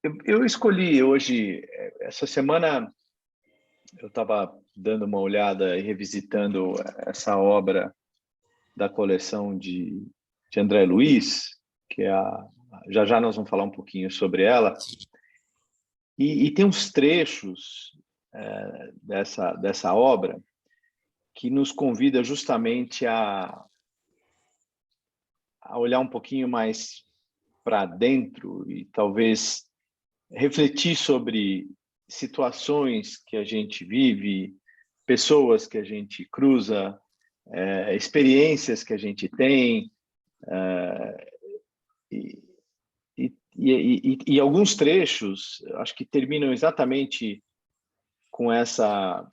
Eu escolhi hoje, essa semana, eu estava dando uma olhada e revisitando essa obra da coleção de André Luiz, que é já já nós vamos falar um pouquinho sobre ela, e tem uns trechos dessa obra que nos convida justamente a olhar um pouquinho mais para dentro e talvez refletir sobre situações que a gente vive, pessoas que a gente cruza, experiências que a gente tem, e, e alguns trechos, acho que terminam exatamente com essa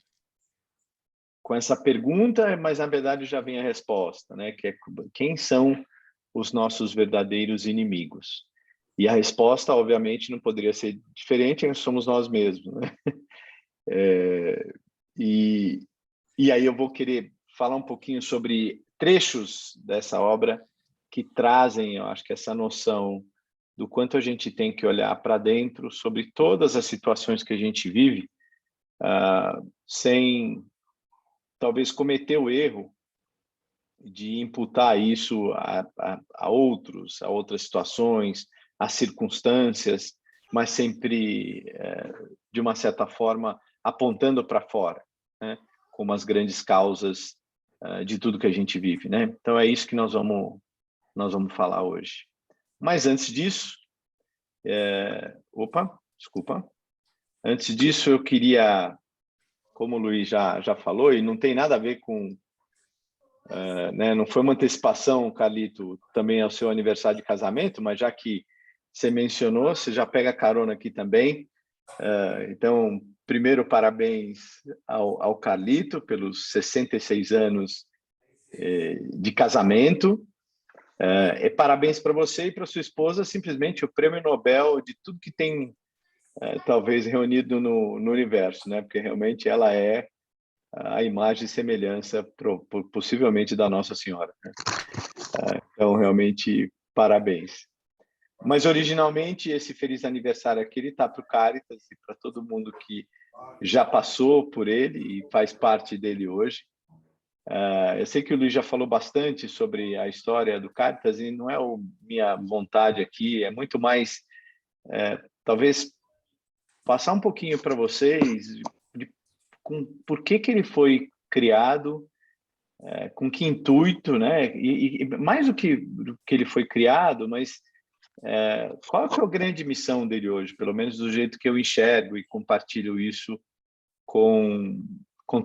pergunta, mas na verdade já vem a resposta, né? Que é quem são os nossos verdadeiros inimigos? E a resposta, obviamente, não poderia ser diferente, somos nós mesmos, né? E, e aí eu vou querer falar um pouquinho sobre trechos dessa obra que trazem, eu acho que essa noção do quanto a gente tem que olhar para dentro sobre todas as situações que a gente vive, sem talvez cometer o erro de imputar isso a outros, a outras situações, a circunstâncias, mas sempre, de uma certa forma, apontando para fora, né? Como as grandes causas de tudo que a gente vive, né? Então é isso que nós vamos falar hoje. Mas antes disso, desculpa. Antes disso, eu queria, como o Luiz já falou, e não tem nada a ver com, né, não foi uma antecipação, Carlito, também ao seu aniversário de casamento, mas já que você mencionou, você já pega carona aqui também. Então, primeiro, parabéns ao Carlito pelos 66 anos de casamento. Parabéns para você e para sua esposa, simplesmente o prêmio Nobel de tudo que tem, talvez, reunido no universo, né? Porque realmente ela é a imagem e semelhança, possivelmente, da Nossa Senhora, né? Então, realmente, parabéns. Mas, originalmente, esse feliz aniversário aqui, ele está para o Caritas e para todo mundo que já passou por ele e faz parte dele hoje. Eu sei que o Luiz já falou bastante sobre a história do Caritas e não é minha vontade aqui, é muito mais, talvez, passar um pouquinho para vocês por que ele foi criado, com que intuito, né? E mais do que ele foi criado, mas qual que é a grande missão dele hoje, pelo menos do jeito que eu enxergo e compartilho isso com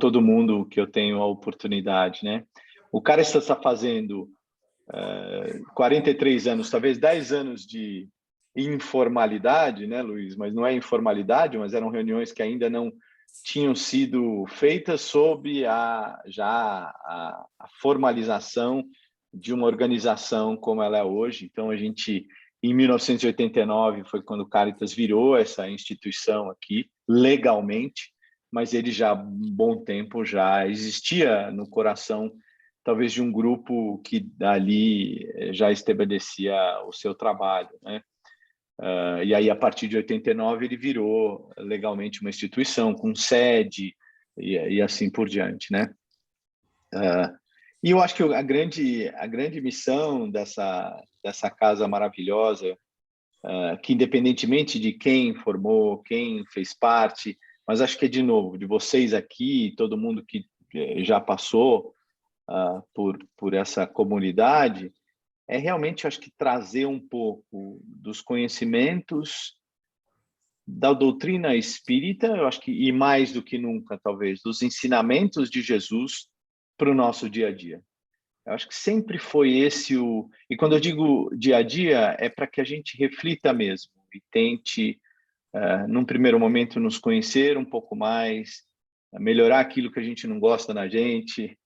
todo mundo que eu tenho a oportunidade, né? O cara está fazendo 43 anos, talvez 10 anos de informalidade, né, Luiz? Mas não é informalidade, mas eram reuniões que ainda não tinham sido feitas sob a formalização de uma organização como ela é hoje. Então, em 1989, foi quando o Caritas virou essa instituição aqui, legalmente, mas ele já há um bom tempo já existia no coração, talvez, de um grupo que dali já estabelecia o seu trabalho, né? E aí, a partir de 89, ele virou legalmente uma instituição com sede e assim por diante, né? E eu acho que a grande missão dessa casa maravilhosa, que independentemente de quem formou, quem fez parte, mas acho que é, de novo, de vocês aqui, todo mundo que já passou por essa comunidade, é realmente, acho que, trazer um pouco dos conhecimentos da doutrina espírita, eu acho que, e mais do que nunca, talvez, dos ensinamentos de Jesus para o nosso dia a dia. Eu acho que sempre foi esse o... E quando eu digo dia a dia, é para que a gente reflita mesmo e tente, num primeiro momento, nos conhecer um pouco mais, melhorar aquilo que a gente não gosta na gente,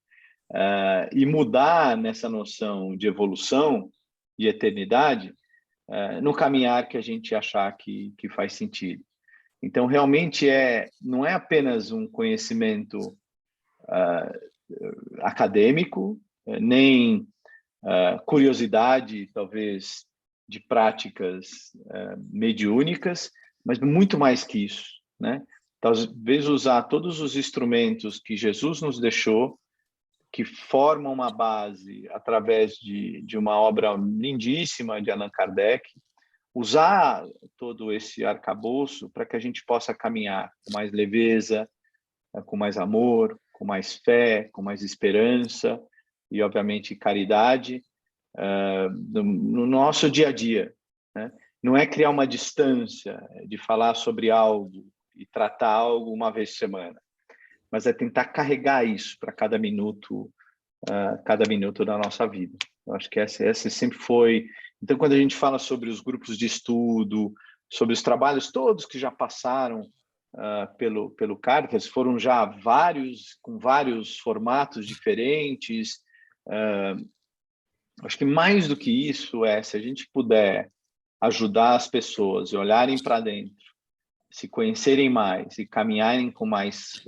e mudar nessa noção de evolução, de eternidade, no caminhar que a gente achar que faz sentido. Então, realmente, não é apenas um conhecimento acadêmico, nem curiosidade, talvez, de práticas mediúnicas, mas muito mais que isso, né? Talvez usar todos os instrumentos que Jesus nos deixou, que formam uma base através de uma obra lindíssima de Allan Kardec, usar todo esse arcabouço para que a gente possa caminhar com mais leveza, com mais amor, com mais fé, com mais esperança e, obviamente, caridade no nosso dia a dia, né? Não é criar uma distância de falar sobre algo e tratar algo uma vez por semana, mas é tentar carregar isso para cada minuto da nossa vida. Eu acho que essa sempre foi. Então, quando a gente fala sobre os grupos de estudo, sobre os trabalhos todos que já passaram pelo Caritas, foram já com vários formatos diferentes. Acho que mais do que isso se a gente puder ajudar as pessoas a olharem para dentro, se conhecerem mais e caminharem com mais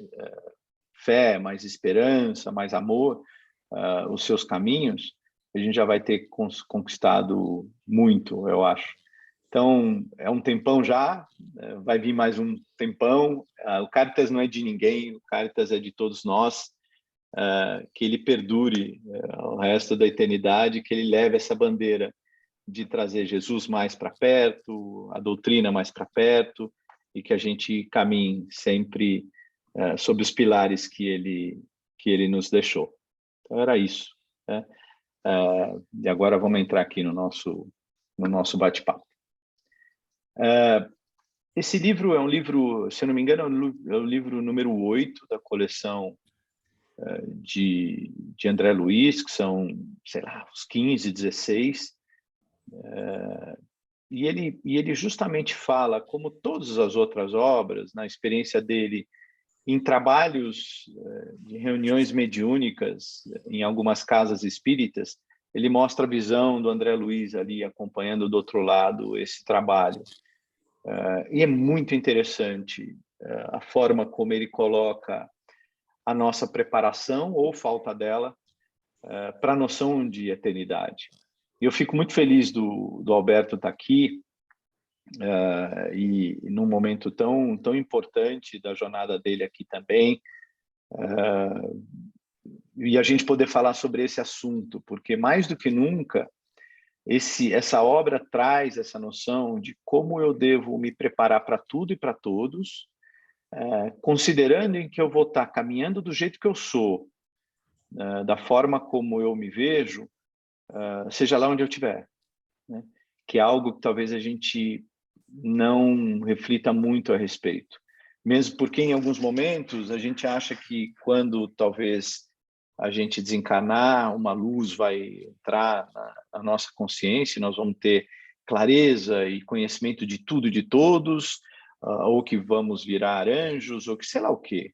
fé, mais esperança, mais amor, os seus caminhos, a gente já vai ter conquistado muito, eu acho. Então, é um tempão já, vai vir mais um tempão. O Caritas não é de ninguém, o Caritas é de todos nós. Que ele perdure o resto da eternidade, que ele leve essa bandeira de trazer Jesus mais para perto, a doutrina mais para perto, e que a gente caminhe sempre sobre os pilares que ele nos deixou. Então, era isso, né? E agora vamos entrar aqui no nosso bate-papo. Esse livro é um livro, se eu não me engano, é o livro número 8 da coleção de André Luiz, que são, sei lá, uns 15, 16. E ele justamente fala, como todas as outras obras, na experiência dele, em trabalhos de reuniões mediúnicas, em algumas casas espíritas, ele mostra a visão do André Luiz ali, acompanhando do outro lado esse trabalho. E é muito interessante a forma como ele coloca a nossa preparação, ou falta dela, para a noção de eternidade. E eu fico muito feliz do Alberto estar aqui, e num momento tão importante da jornada dele aqui também, e a gente poder falar sobre esse assunto, porque mais do que nunca, essa obra traz essa noção de como eu devo me preparar para tudo e para todos, considerando em que eu vou estar caminhando do jeito que eu sou, da forma como eu me vejo, seja lá onde eu estiver, né? Que é algo que talvez a gente não reflita muito a respeito. Mesmo porque, em alguns momentos, a gente acha que quando talvez a gente desencarnar, uma luz vai entrar na nossa consciência, nós vamos ter clareza e conhecimento de tudo e de todos, ou que vamos virar anjos, ou que sei lá o quê.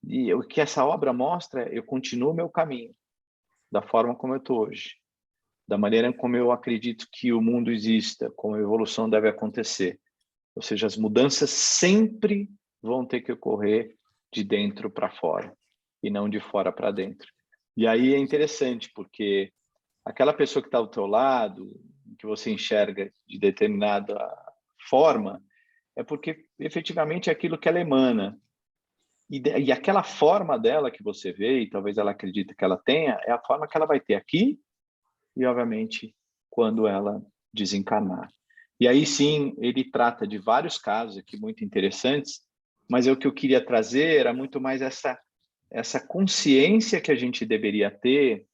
E o que essa obra mostra, eu continuo meu caminho, da forma como eu estou hoje, da maneira como eu acredito que o mundo exista, como a evolução deve acontecer. Ou seja, as mudanças sempre vão ter que ocorrer de dentro para fora, e não de fora para dentro. E aí é interessante, porque aquela pessoa que está ao teu lado, que você enxerga de determinada forma, é porque efetivamente é aquilo que ela emana. E aquela forma dela que você vê, e talvez ela acredite que ela tenha, é a forma que ela vai ter aqui e, obviamente, quando ela desencarnar. E aí sim, ele trata de vários casos aqui muito interessantes, mas o que eu queria trazer era muito mais essa consciência que a gente deveria ter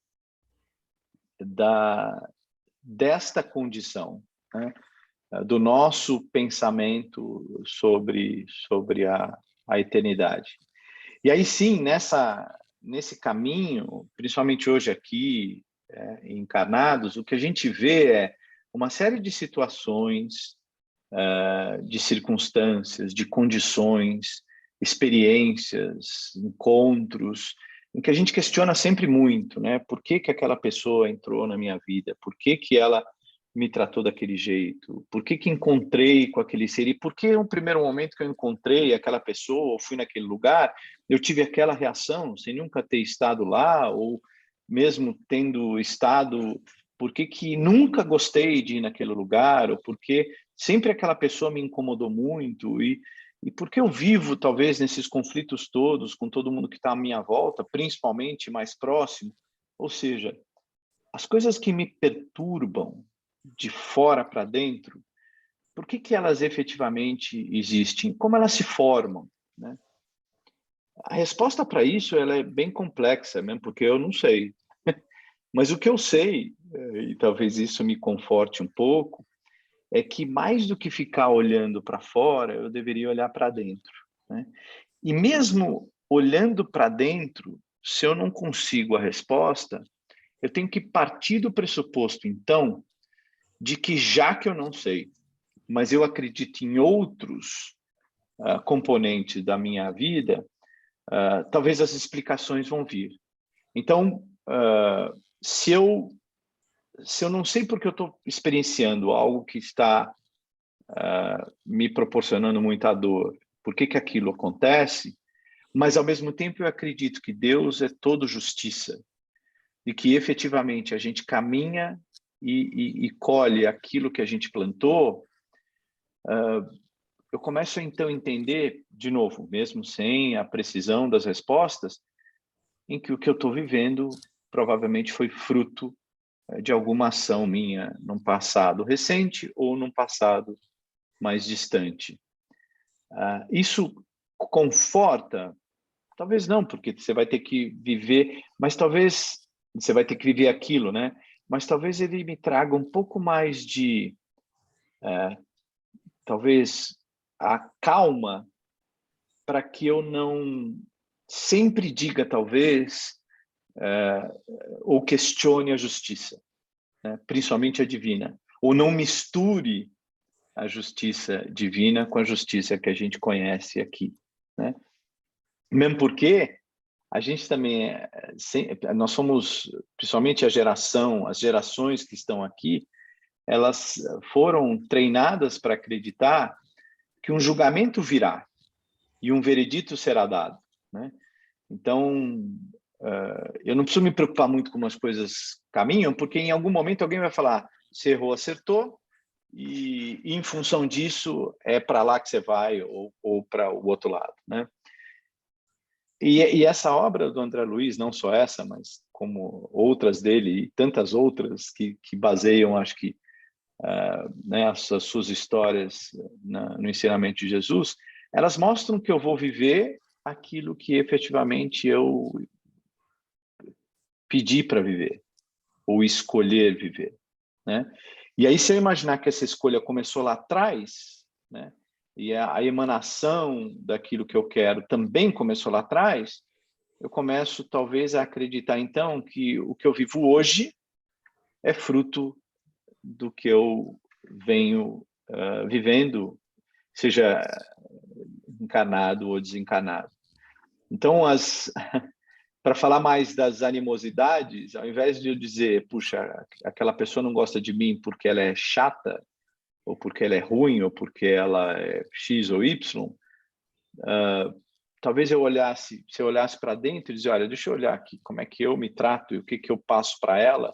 desta condição, né? Do nosso pensamento sobre a eternidade. E aí sim, nesse caminho, principalmente hoje aqui, encarnados, o que a gente vê é uma série de situações, de circunstâncias, de condições, experiências, encontros, em que a gente questiona sempre muito, né? Por que aquela pessoa entrou na minha vida? Por que ela me tratou daquele jeito? Por que encontrei com aquele ser? E por que no primeiro momento que eu encontrei aquela pessoa ou fui naquele lugar, eu tive aquela reação sem nunca ter estado lá, ou mesmo tendo estado, por que nunca gostei de ir naquele lugar, ou por que sempre aquela pessoa me incomodou muito e porque eu vivo, talvez, nesses conflitos todos, com todo mundo que está à minha volta, principalmente mais próximo, ou seja, as coisas que me perturbam de fora para dentro, por que elas efetivamente existem? Como elas se formam, né? A resposta para isso ela é bem complexa, mesmo porque eu não sei. Mas o que eu sei, e talvez isso me conforte um pouco, é que mais do que ficar olhando para fora, eu deveria olhar para dentro, né? E mesmo olhando para dentro, se eu não consigo a resposta, eu tenho que partir do pressuposto, então, de que já que eu não sei, mas eu acredito em outros componentes da minha vida, talvez as explicações vão vir. Então, se eu não sei porque eu estou experienciando algo que está me proporcionando muita dor, por que aquilo acontece, mas ao mesmo tempo eu acredito que Deus é todo justiça e que efetivamente a gente caminha e colhe aquilo que a gente plantou, eu começo a então entender, de novo, mesmo sem a precisão das respostas, em que o que eu estou vivendo provavelmente foi fruto de alguma ação minha num passado recente ou num passado mais distante. Isso conforta? Talvez não, porque você vai ter que viver, mas talvez você vai ter que viver aquilo, né? Mas talvez ele me traga um pouco mais de, talvez, a calma para que eu não sempre diga, talvez, ou questione a justiça, né? Principalmente a divina, ou não misture a justiça divina com a justiça que a gente conhece aqui, né? Mesmo porque a gente também nós somos, principalmente as gerações que estão aqui, elas foram treinadas para acreditar que um julgamento virá e um veredito será dado, né? Então, eu não preciso me preocupar muito como as coisas caminham, porque em algum momento alguém vai falar, você errou, acertou, e em função disso é para lá que você vai ou para o outro lado, né? E essa obra do André Luiz, não só essa, mas como outras dele e tantas outras que baseiam, acho que, né, as suas histórias no ensinamento de Jesus, elas mostram que eu vou viver aquilo que efetivamente eu pedi para viver, ou escolher viver, né? E aí, se eu imaginar que essa escolha começou lá atrás, né, e a emanação daquilo que eu quero também começou lá atrás, eu começo talvez a acreditar então que o que eu vivo hoje é fruto do que eu venho vivendo, seja encarnado ou desencarnado. Então, para falar mais das animosidades, ao invés de eu dizer, puxa, aquela pessoa não gosta de mim porque ela é chata, ou porque ela é ruim, ou porque ela é X ou Y, talvez se eu olhasse para dentro e dizer, olha, deixa eu olhar aqui como é que eu me trato e o que eu passo para ela,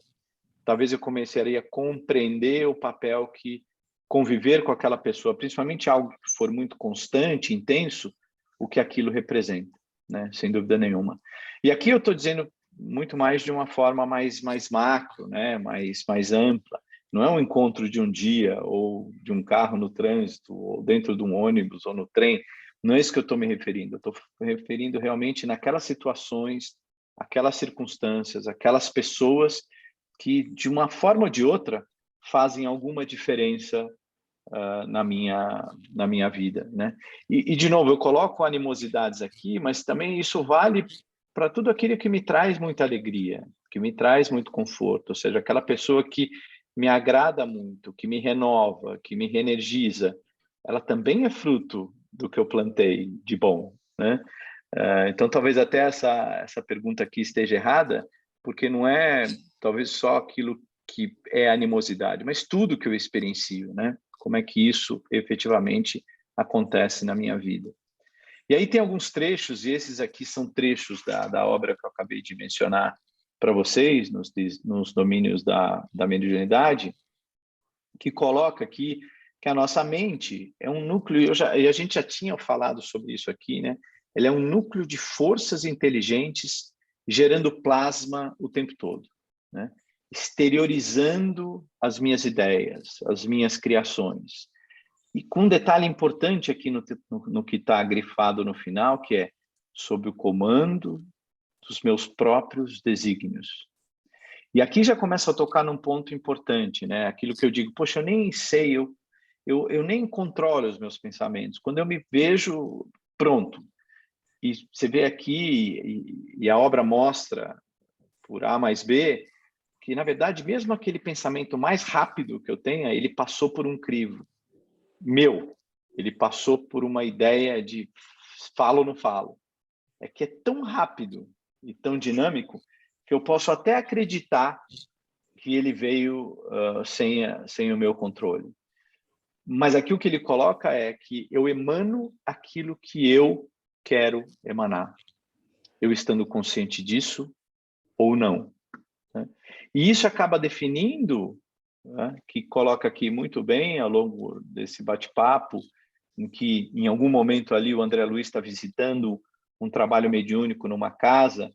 talvez eu começaria a compreender o papel que conviver com aquela pessoa, principalmente algo que for muito constante, intenso, o que aquilo representa, né? Sem dúvida nenhuma. E aqui eu estou dizendo muito mais de uma forma mais macro, né? mais ampla. Não é um encontro de um dia, ou de um carro no trânsito, ou dentro de um ônibus, ou no trem. Não é isso que eu estou me referindo. Eu estou me referindo realmente naquelas situações, aquelas circunstâncias, aquelas pessoas que, de uma forma ou de outra, fazem alguma diferença na minha vida, né? E, de novo, eu coloco animosidades aqui, mas também isso vale para tudo aquilo que me traz muita alegria, que me traz muito conforto, ou seja, aquela pessoa que me agrada muito, que me renova, que me reenergiza, ela também é fruto do que eu plantei de bom, né? Então, talvez até essa pergunta aqui esteja errada, porque não é talvez só aquilo que é animosidade, mas tudo que eu experiencio, né? Como é que isso efetivamente acontece na minha vida. E aí tem alguns trechos, e esses aqui são trechos da obra que eu acabei de mencionar para vocês, nos domínios da mediunidade, que coloca aqui que a nossa mente é um núcleo, e a gente já tinha falado sobre isso aqui, né? Ele é um núcleo de forças inteligentes gerando plasma o tempo todo, né? Exteriorizando as minhas ideias, as minhas criações. E com um detalhe importante aqui no que está grifado no final, que é sob o comando dos meus próprios desígnios. E aqui já começa a tocar num ponto importante, né? Aquilo que eu digo, poxa, eu nem sei, eu nem controlo os meus pensamentos. Quando eu me vejo pronto, e você vê aqui, e a obra mostra, por A mais B, que, na verdade, mesmo aquele pensamento mais rápido que eu tenha, ele passou por um crivo meu. Ele passou por uma ideia de falo ou não falo. É que é tão rápido e tão dinâmico que eu posso até acreditar que ele veio sem o meu controle. Mas aqui o que ele coloca é que eu emano aquilo que eu quero emanar, eu estando consciente disso ou não, né? E isso acaba definindo, né, que coloca aqui muito bem ao longo desse bate-papo, em que em algum momento ali o André Luiz está visitando um trabalho mediúnico numa casa,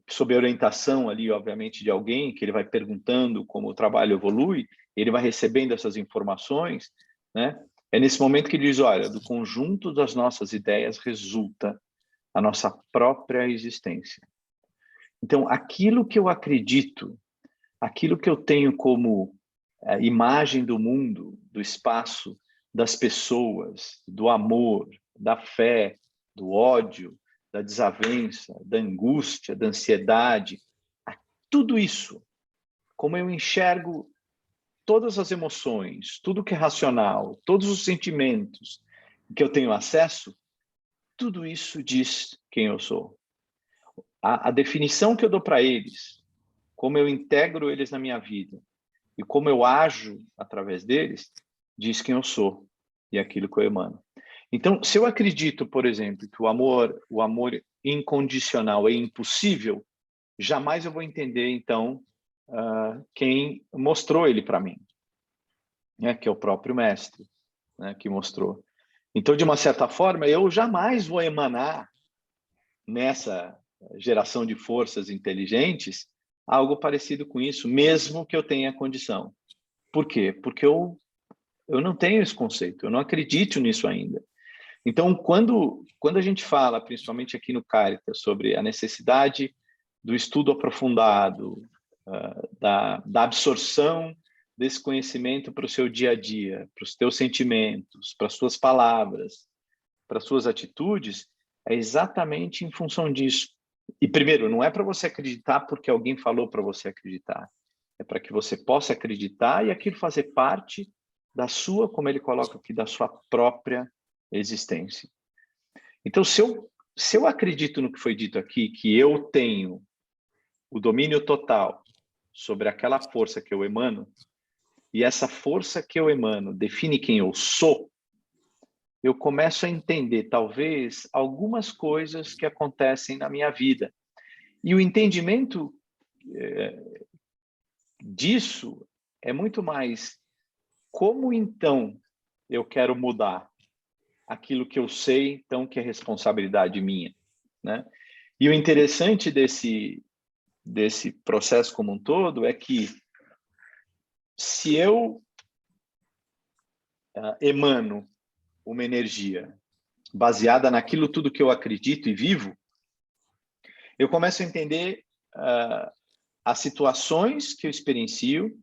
sob a orientação ali, obviamente, de alguém, que ele vai perguntando como o trabalho evolui, ele vai recebendo essas informações, né? É nesse momento que ele diz, olha, do conjunto das nossas ideias resulta a nossa própria existência. Então, aquilo que eu acredito, aquilo que eu tenho como imagem do mundo, do espaço, das pessoas, do amor, da fé, do ódio, da desavença, da angústia, da ansiedade, tudo isso, como eu enxergo todas as emoções, tudo que é racional, todos os sentimentos que eu tenho acesso, tudo isso diz quem eu sou. A definição que eu dou para eles, como eu integro eles na minha vida e como eu ajo através deles, diz quem eu sou e aquilo que eu emano. Então, se eu acredito, por exemplo, que o amor incondicional é impossível, jamais eu vou entender, então, quem mostrou ele para mim, né? Que é o próprio mestre, né? Que mostrou. Então, de uma certa forma, eu jamais vou emanar nessa geração de forças inteligentes algo parecido com isso, mesmo que eu tenha condição. Por quê? Porque eu não tenho esse conceito, eu não acredito nisso ainda. Então, quando a gente fala, principalmente aqui no Caritas, sobre a necessidade do estudo aprofundado, da absorção desse conhecimento para o seu dia a dia, para os teus sentimentos, para as suas palavras, para as suas atitudes, é exatamente em função disso. E, primeiro, não é para você acreditar porque alguém falou para você acreditar. É para que você possa acreditar e aquilo fazer parte da sua, como ele coloca aqui, da sua própria existência. Então, se eu acredito no que foi dito aqui, que eu tenho o domínio total sobre aquela força que eu emano, e essa força que eu emano define quem eu sou, eu começo a entender, talvez, algumas coisas que acontecem na minha vida. E o entendimento disso é muito mais como, então, eu quero mudar aquilo que eu sei, então, que é responsabilidade minha, né? E o interessante desse processo como um todo é que se eu emano uma energia baseada naquilo tudo que eu acredito e vivo, eu começo a entender as situações que eu experiencio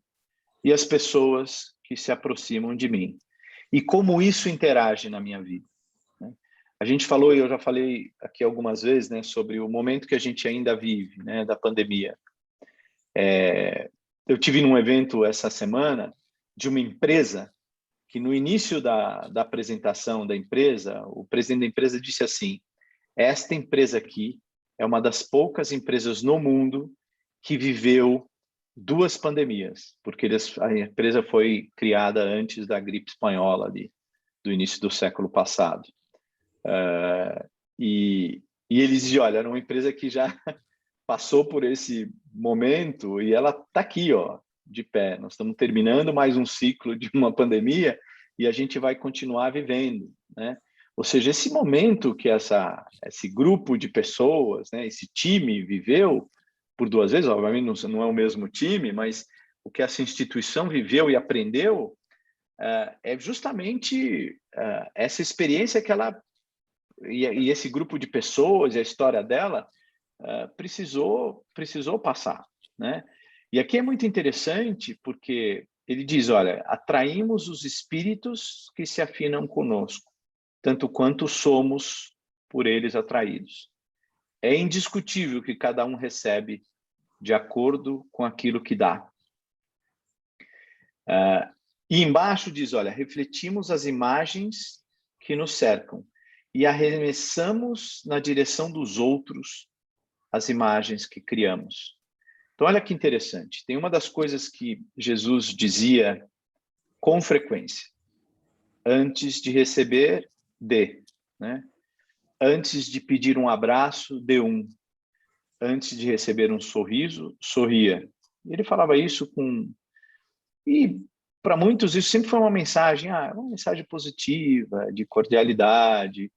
e as pessoas que se aproximam de mim. E como isso interage na minha vida, né? A gente falou, e eu já falei aqui algumas vezes, né, sobre o momento que a gente ainda vive, né, da pandemia. Eu tive num evento essa semana de uma empresa que no início da apresentação da empresa, o presidente da empresa disse assim, esta empresa aqui é uma das poucas empresas no mundo que viveu duas pandemias, porque a empresa foi criada antes da gripe espanhola ali, do início do século passado. E eles diziam, olha, era uma empresa que já passou por esse momento e ela está aqui, ó, de pé. Nós estamos terminando mais um ciclo de uma pandemia e a gente vai continuar vivendo, né? Ou seja, esse momento que esse grupo de pessoas, né, esse time viveu por 2 vezes, obviamente não é o mesmo time, mas o que essa instituição viveu e aprendeu é justamente essa experiência que ela e esse grupo de pessoas, e a história dela, precisou passar, né? E aqui é muito interessante porque ele diz, olha, atraímos os espíritos que se afinam conosco, tanto quanto somos por eles atraídos. É indiscutível que cada um recebe de acordo com aquilo que dá. E embaixo diz, olha, refletimos as imagens que nos cercam e arremessamos na direção dos outros as imagens que criamos. Então, olha que interessante. Tem uma das coisas que Jesus dizia com frequência. Antes de receber, dê, né? Antes de pedir um abraço, dê um. Antes de receber um sorriso, sorria. Ele falava isso com... E para muitos isso sempre foi uma mensagem positiva, de cordialidade.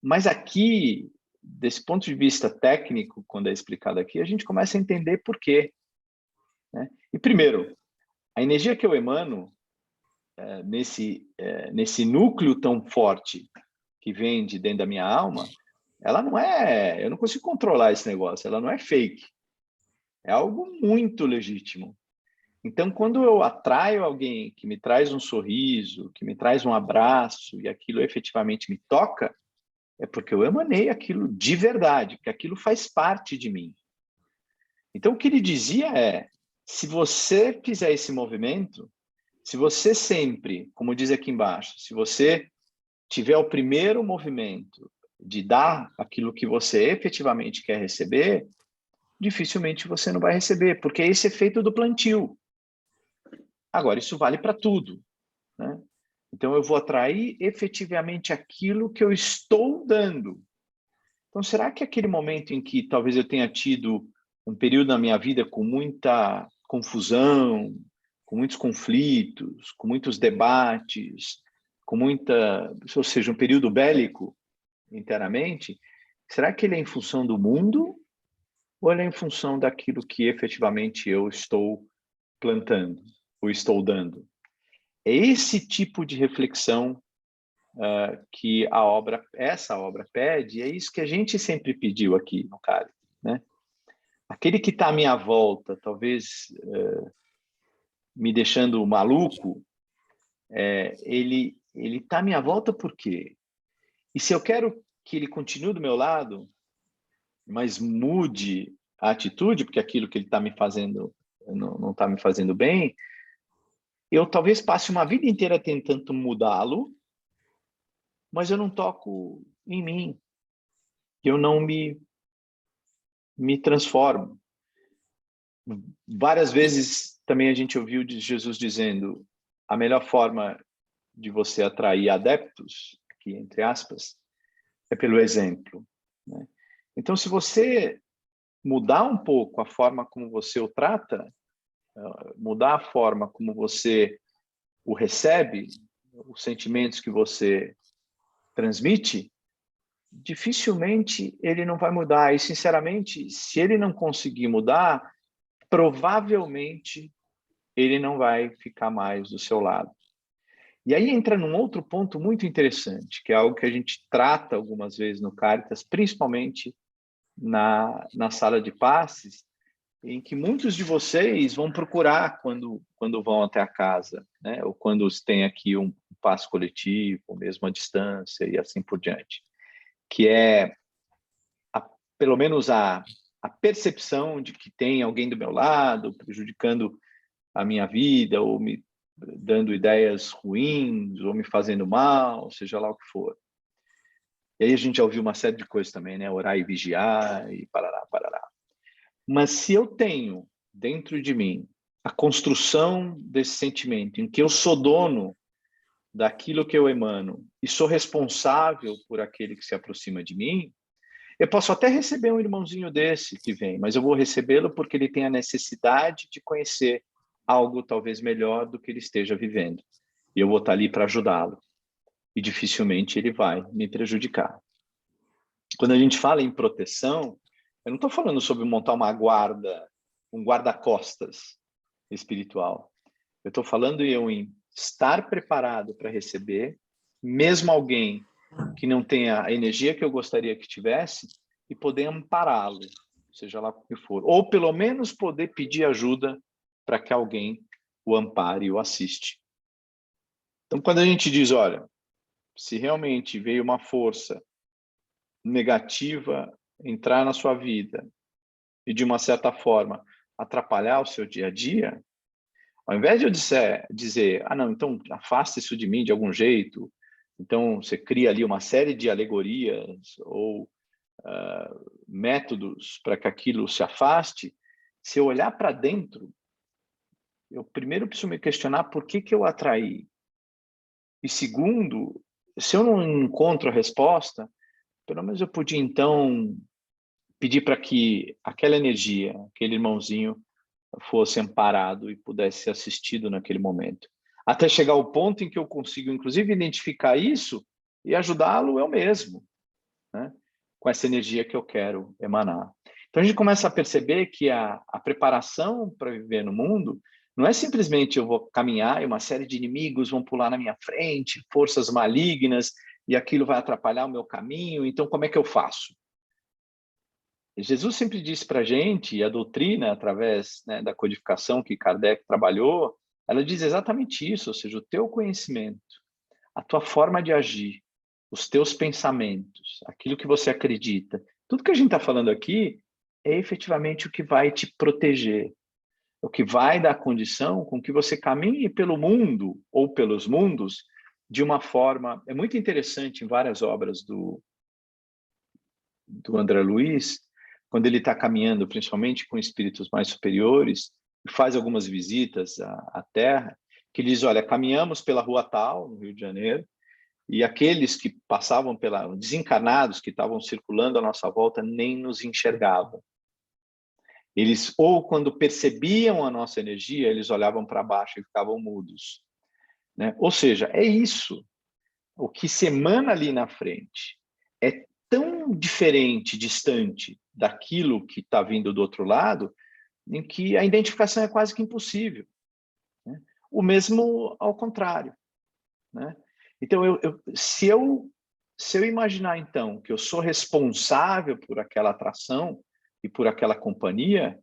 Mas aqui, desse ponto de vista técnico, quando é explicado aqui, a gente começa a entender por quê, né? E primeiro, a energia que eu emano nesse núcleo tão forte que vem de dentro da minha alma, ela não é... Eu não consigo controlar esse negócio, ela não é fake. É algo muito legítimo. Então, quando eu atraio alguém que me traz um sorriso, que me traz um abraço, e aquilo efetivamente me toca, é porque eu emanei aquilo de verdade, porque aquilo faz parte de mim. Então, o que ele dizia é, se você fizer esse movimento, se você sempre, como diz aqui embaixo, se você tiver o primeiro movimento de dar aquilo que você efetivamente quer receber, dificilmente você não vai receber, porque é esse efeito do plantio. Agora, isso vale para tudo, né? Então, eu vou atrair efetivamente aquilo que eu estou dando. Então, será que aquele momento em que talvez eu tenha tido um período na minha vida com muita confusão, com muitos conflitos, com muitos debates, ou seja, um período bélico inteiramente, será que ele é em função do mundo ou ele é em função daquilo que efetivamente eu estou plantando ou estou dando? É esse tipo de reflexão que essa obra pede, e é isso que a gente sempre pediu aqui no Cálice, né? Aquele que está à minha volta, talvez me deixando maluco, ele está à minha volta por quê? E se eu quero que ele continue do meu lado, mas mude a atitude, porque aquilo que ele está me fazendo não está me fazendo bem, eu talvez passe uma vida inteira tentando mudá-lo, mas eu não toco em mim, eu não me transformo. Várias vezes também a gente ouviu de Jesus dizendo a melhor forma de você atrair adeptos, aqui entre aspas, é pelo exemplo, né? Então, se você mudar um pouco a forma como você o trata, mudar a forma como você o recebe, os sentimentos que você transmite, dificilmente ele não vai mudar. E, sinceramente, se ele não conseguir mudar, provavelmente ele não vai ficar mais do seu lado. E aí entra num outro ponto muito interessante, que é algo que a gente trata algumas vezes no Cáritas, principalmente na sala de passes, em que muitos de vocês vão procurar quando vão até a casa, né? Ou quando tem aqui um passe coletivo, ou mesmo à distância e assim por diante, que é pelo menos a percepção de que tem alguém do meu lado prejudicando a minha vida, ou me dando ideias ruins, ou me fazendo mal, seja lá o que for. E aí a gente já ouviu uma série de coisas também, né? Orar e vigiar, e parará, parará. Mas se eu tenho dentro de mim a construção desse sentimento em que eu sou dono daquilo que eu emano e sou responsável por aquele que se aproxima de mim, eu posso até receber um irmãozinho desse que vem, mas eu vou recebê-lo porque ele tem a necessidade de conhecer algo talvez melhor do que ele esteja vivendo. E eu vou estar ali para ajudá-lo. E dificilmente ele vai me prejudicar. Quando a gente fala em proteção, eu não estou falando sobre montar uma guarda, um guarda-costas espiritual. Eu estou falando em estar preparado para receber, mesmo alguém que não tenha a energia que eu gostaria que tivesse, e poder ampará-lo, seja lá o que for. Ou pelo menos poder pedir ajuda para que alguém o ampare e o assiste. Então, quando a gente diz, olha, se realmente veio uma força negativa entrar na sua vida e, de uma certa forma, atrapalhar o seu dia a dia, ao invés de eu dizer, ah, não, então afasta isso de mim de algum jeito, então você cria ali uma série de alegorias ou métodos para que aquilo se afaste, se eu olhar para dentro, eu primeiro preciso me questionar por que eu atraí. E segundo, se eu não encontro a resposta, pelo menos eu podia então pedir para que aquela energia, aquele irmãozinho, fosse amparado e pudesse ser assistido naquele momento. Até chegar ao ponto em que eu consigo, inclusive, identificar isso e ajudá-lo eu mesmo, né? Com essa energia que eu quero emanar. Então, a gente começa a perceber que a preparação para viver no mundo não é simplesmente eu vou caminhar e uma série de inimigos vão pular na minha frente, forças malignas, e aquilo vai atrapalhar o meu caminho, então como é que eu faço? Jesus sempre disse para a gente, e a doutrina, através, né, da codificação que Kardec trabalhou, ela diz exatamente isso, ou seja, o teu conhecimento, a tua forma de agir, os teus pensamentos, aquilo que você acredita, tudo que a gente está falando aqui é efetivamente o que vai te proteger, o que vai dar condição com que você caminhe pelo mundo ou pelos mundos de uma forma... É muito interessante em várias obras do André Luiz, quando ele está caminhando, principalmente com espíritos mais superiores, e faz algumas visitas à Terra, que ele diz, olha, caminhamos pela rua tal, no Rio de Janeiro, e aqueles que passavam desencarnados que estavam circulando à nossa volta nem nos enxergavam. Eles, ou quando percebiam a nossa energia, eles olhavam para baixo e ficavam mudos, né? Ou seja, é isso. O que se emana ali na frente é tão diferente, distante daquilo que está vindo do outro lado, em que a identificação é quase que impossível, né? O mesmo ao contrário, né? Então, se eu imaginar, então, que eu sou responsável por aquela atração e por aquela companhia,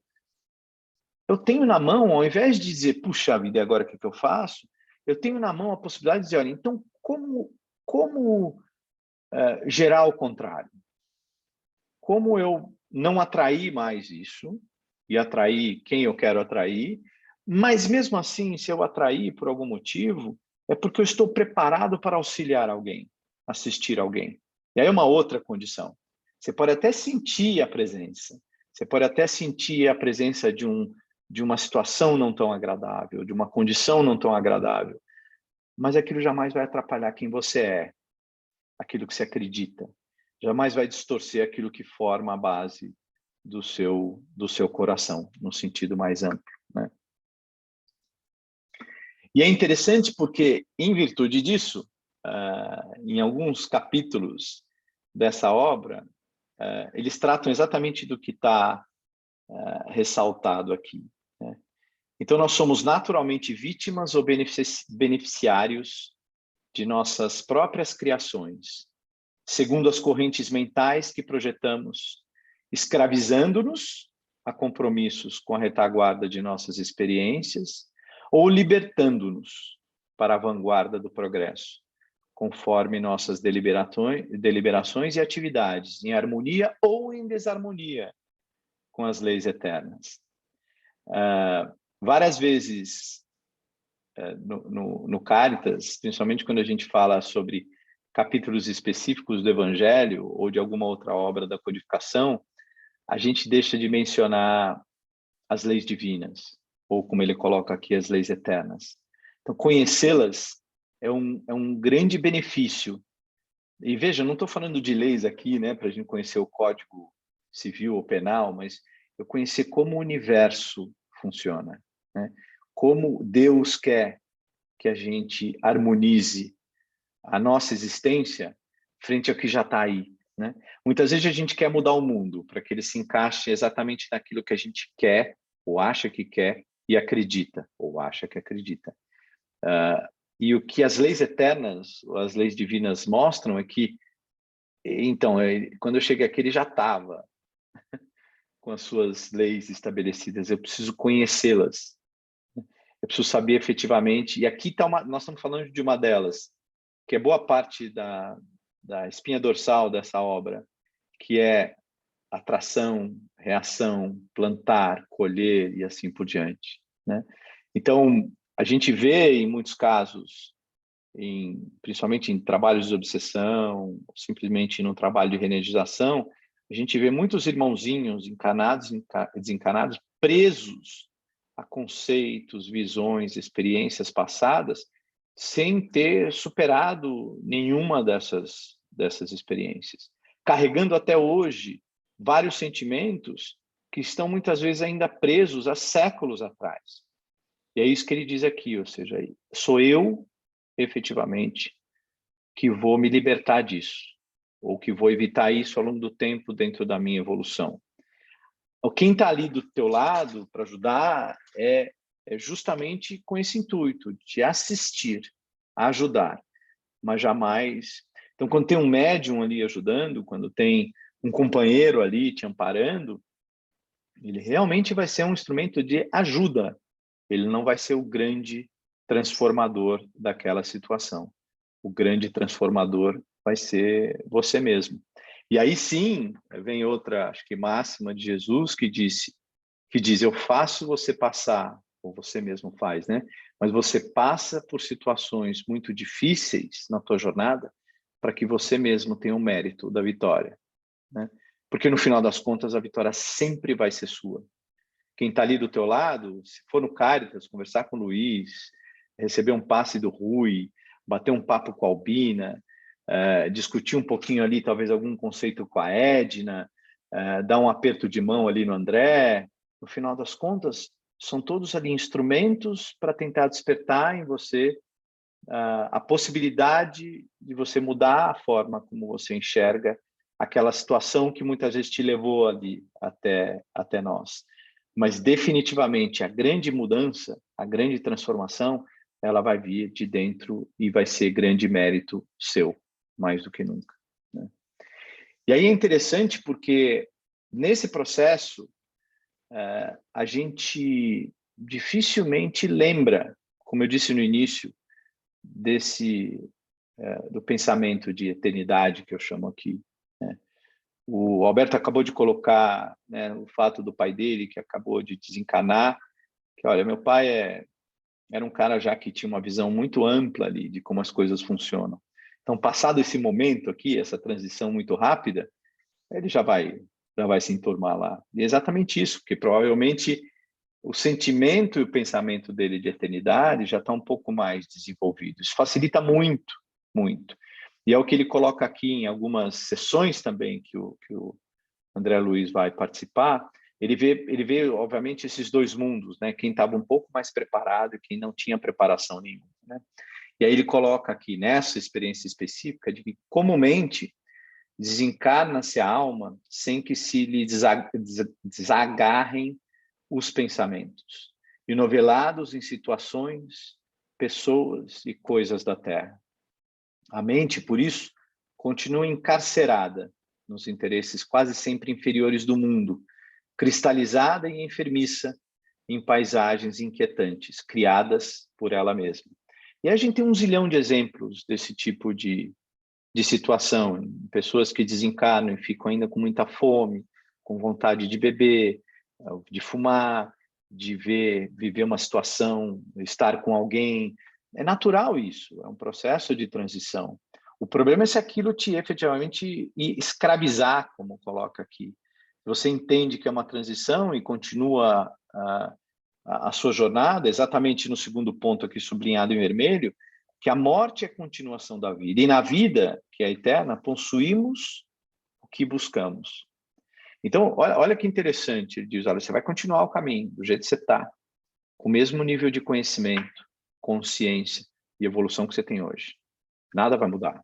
eu tenho na mão, ao invés de dizer, puxa vida, e agora o que eu faço? Eu tenho na mão a possibilidade de dizer, olha, então, como gerar o contrário? Como eu não atrair mais isso e atrair quem eu quero atrair, mas mesmo assim, se eu atrair por algum motivo, é porque eu estou preparado para auxiliar alguém, assistir alguém. E aí uma outra condição. Você pode até sentir a presença, você pode até sentir a presença de uma situação não tão agradável, de uma condição não tão agradável, mas aquilo jamais vai atrapalhar quem você é, aquilo que você acredita. Jamais vai distorcer aquilo que forma a base do seu coração, no sentido mais amplo, né? E é interessante porque, em virtude disso, em alguns capítulos dessa obra, eles tratam exatamente do que está ressaltado aqui, né? Então, nós somos naturalmente vítimas ou beneficiários de nossas próprias criações, segundo as correntes mentais que projetamos, escravizando-nos a compromissos com a retaguarda de nossas experiências ou libertando-nos para a vanguarda do progresso, conforme nossas deliberações e atividades, em harmonia ou em desarmonia com as leis eternas. Várias vezes no Caritas, principalmente quando a gente fala sobre capítulos específicos do Evangelho ou de alguma outra obra da codificação, a gente deixa de mencionar as leis divinas, ou como ele coloca aqui, as leis eternas. Então, conhecê-las é um grande benefício. E veja, não estou falando de leis aqui, né, para a gente conhecer o Código Civil ou Penal, mas eu conhecer como o universo funciona, né? Como Deus quer que a gente harmonize a nossa existência frente ao que já está aí, né? Muitas vezes a gente quer mudar o mundo para que ele se encaixe exatamente naquilo que a gente quer, ou acha que quer, e acredita, ou acha que acredita. E o que as leis eternas, as leis divinas mostram é que, então, quando eu cheguei aqui, ele já estava com as suas leis estabelecidas, eu preciso conhecê-las, eu preciso saber efetivamente, e aqui está nós estamos falando de uma delas, que é boa parte da espinha dorsal dessa obra, que é atração, reação, plantar, colher e assim por diante, né? Então, a gente vê em muitos casos, principalmente em trabalhos de obsessão, simplesmente no trabalho de reenergização, a gente vê muitos irmãozinhos encanados, desencanados, presos a conceitos, visões, experiências passadas, sem ter superado nenhuma dessas experiências, carregando até hoje vários sentimentos que estão muitas vezes ainda presos há séculos atrás. E é isso que ele diz aqui, ou seja, sou eu, efetivamente, que vou me libertar disso, ou que vou evitar isso ao longo do tempo dentro da minha evolução. Quem está ali do teu lado para ajudar é justamente com esse intuito de assistir, ajudar, mas jamais... Então, quando tem um médium ali ajudando, quando tem um companheiro ali te amparando, ele realmente vai ser um instrumento de ajuda. Ele não vai ser o grande transformador daquela situação. O grande transformador vai ser você mesmo. E aí sim, vem outra, acho que máxima de Jesus que diz, eu faço você passar, ou você mesmo faz, né? Mas você passa por situações muito difíceis na tua jornada para que você mesmo tenha o mérito da vitória, né? Porque no final das contas a vitória sempre vai ser sua. Quem está ali do teu lado, se for no Caritas, conversar com o Luiz, receber um passe do Rui, bater um papo com a Albina, discutir um pouquinho ali, talvez algum conceito com a Edna, dar um aperto de mão ali no André, no final das contas, são todos ali instrumentos para tentar despertar em você a possibilidade de você mudar a forma como você enxerga aquela situação que muitas vezes te levou ali até nós. Mas definitivamente a grande mudança, a grande transformação, ela vai vir de dentro e vai ser grande mérito seu, mais do que nunca, né? E aí é interessante porque nesse processo a gente dificilmente lembra, como eu disse no início, do pensamento de eternidade que eu chamo aqui, né? O Alberto acabou de colocar, né, o fato do pai dele que acabou de desencanar, que olha, meu pai era um cara já que tinha uma visão muito ampla ali de como as coisas funcionam. Então, passado esse momento aqui, essa transição muito rápida, ele já vai se enturmar lá. E é exatamente isso, porque provavelmente o sentimento e o pensamento dele de eternidade já está um pouco mais desenvolvido. Isso facilita muito, muito. E é o que ele coloca aqui em algumas sessões também que o André Luiz vai participar. Ele vê, obviamente, esses dois mundos, né? Quem estava um pouco mais preparado e quem não tinha preparação nenhuma, né? E aí ele coloca aqui, nessa experiência específica, de que comumente desencarna-se a alma sem que se lhe desagarrem os pensamentos, e novelados em situações, pessoas e coisas da Terra. A mente, por isso, continua encarcerada nos interesses quase sempre inferiores do mundo, cristalizada e enfermiça em paisagens inquietantes, criadas por ela mesma. E a gente tem um zilhão de exemplos desse tipo de situação, pessoas que desencarnam e ficam ainda com muita fome, com vontade de beber, de fumar, de viver uma situação, estar com alguém. É natural isso, é um processo de transição. O problema é se aquilo te efetivamente escravizar, como coloca aqui. Você entende que é uma transição e continua a sua jornada, exatamente no segundo ponto aqui sublinhado em vermelho, que a morte é a continuação da vida. E na vida, que é eterna, possuímos o que buscamos. Então, olha que interessante, ele diz, olha, você vai continuar o caminho do jeito que você está, com o mesmo nível de conhecimento, consciência, e evolução que você tem hoje. Nada vai mudar,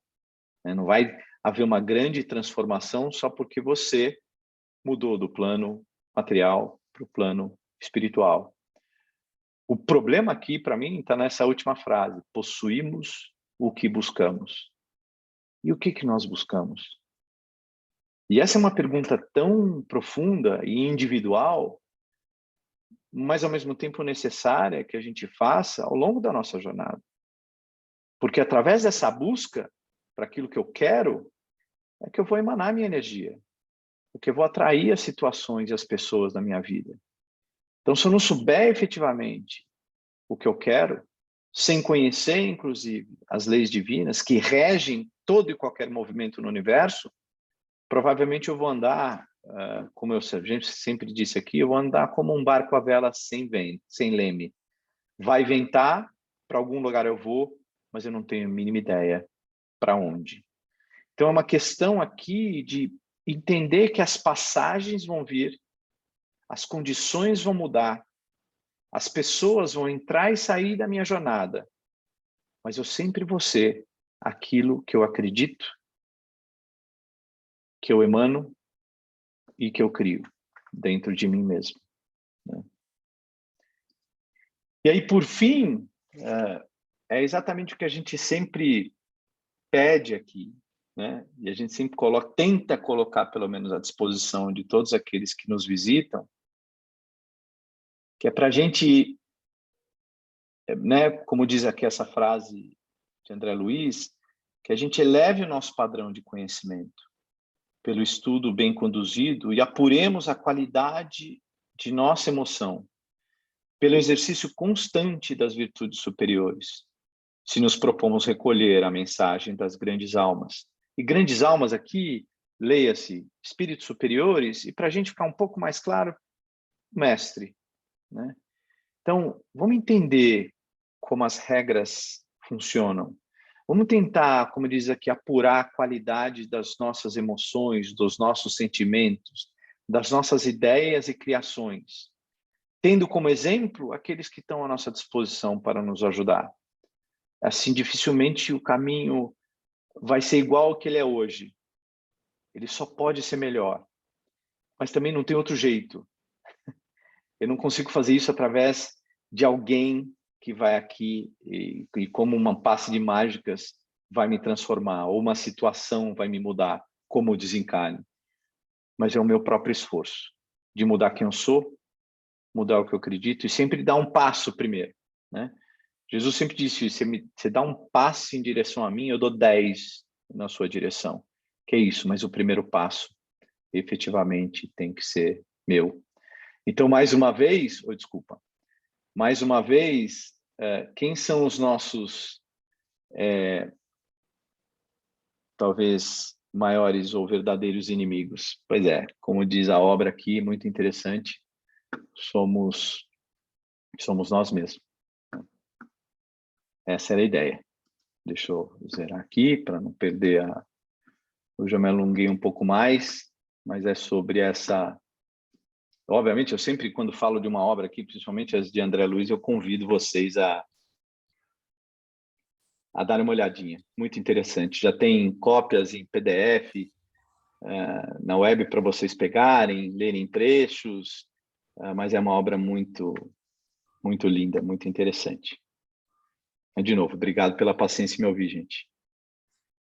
né? Não vai haver uma grande transformação só porque você mudou do plano material para o plano espiritual. O problema aqui, para mim, está nessa última frase. Possuímos o que buscamos. E o que nós buscamos? E essa é uma pergunta tão profunda e individual, mas ao mesmo tempo necessária que a gente faça ao longo da nossa jornada. Porque através dessa busca para aquilo que eu quero, é que eu vou emanar minha energia. É que eu vou atrair as situações e as pessoas da minha vida. Então, se eu não souber efetivamente o que eu quero, sem conhecer, inclusive, as leis divinas que regem todo e qualquer movimento no universo, provavelmente eu vou andar, como a gente sempre disse aqui, eu vou andar como um barco à vela sem vento, sem leme. Vai ventar, para algum lugar eu vou, mas eu não tenho a mínima ideia para onde. Então é uma questão aqui de entender que as passagens vão vir, as condições vão mudar, as pessoas vão entrar e sair da minha jornada, mas eu sempre vou ser aquilo que eu acredito, que eu emano e que eu crio dentro de mim mesmo, né? E aí, por fim, é exatamente o que a gente sempre pede aqui, né? E a gente sempre tenta colocar, pelo menos, à disposição de todos aqueles que nos visitam, que é para a gente, né, como diz aqui essa frase de André Luiz, que a gente eleve o nosso padrão de conhecimento pelo estudo bem conduzido e apuremos a qualidade de nossa emoção pelo exercício constante das virtudes superiores, se nos propomos recolher a mensagem das grandes almas. E grandes almas aqui, leia-se, espíritos superiores, e para a gente ficar um pouco mais claro, mestre, né? Então, vamos entender como as regras funcionam. Vamos tentar, como diz aqui, apurar a qualidade das nossas emoções, dos nossos sentimentos, das nossas ideias e criações, tendo como exemplo aqueles que estão à nossa disposição para nos ajudar. Assim, dificilmente o caminho vai ser igual ao que ele é hoje. Ele só pode ser melhor, mas também não tem outro jeito. Eu não consigo fazer isso através de alguém que vai aqui e como uma passe de mágicas vai me transformar, ou uma situação vai me mudar, como o desencarne. Mas é o meu próprio esforço de mudar quem eu sou, mudar o que eu acredito e sempre dar um passo primeiro, né? Jesus sempre disse, você dá um passo em direção a mim, eu dou 10 na sua direção. Que é isso, mas o primeiro passo efetivamente tem que ser meu. Então, mais uma vez, quem são os nossos, talvez, maiores ou verdadeiros inimigos? Pois é, como diz a obra aqui, muito interessante, somos nós mesmos. Essa era a ideia. Deixa eu zerar aqui para não perder a... Hoje eu me alonguei um pouco mais, mas é sobre essa... Obviamente, eu sempre, quando falo de uma obra aqui, principalmente as de André Luiz, eu convido vocês a dar uma olhadinha. Muito interessante. Já tem cópias em PDF na web para vocês pegarem, lerem trechos, mas é uma obra muito, muito linda, muito interessante. De novo, obrigado pela paciência em me ouvir, gente.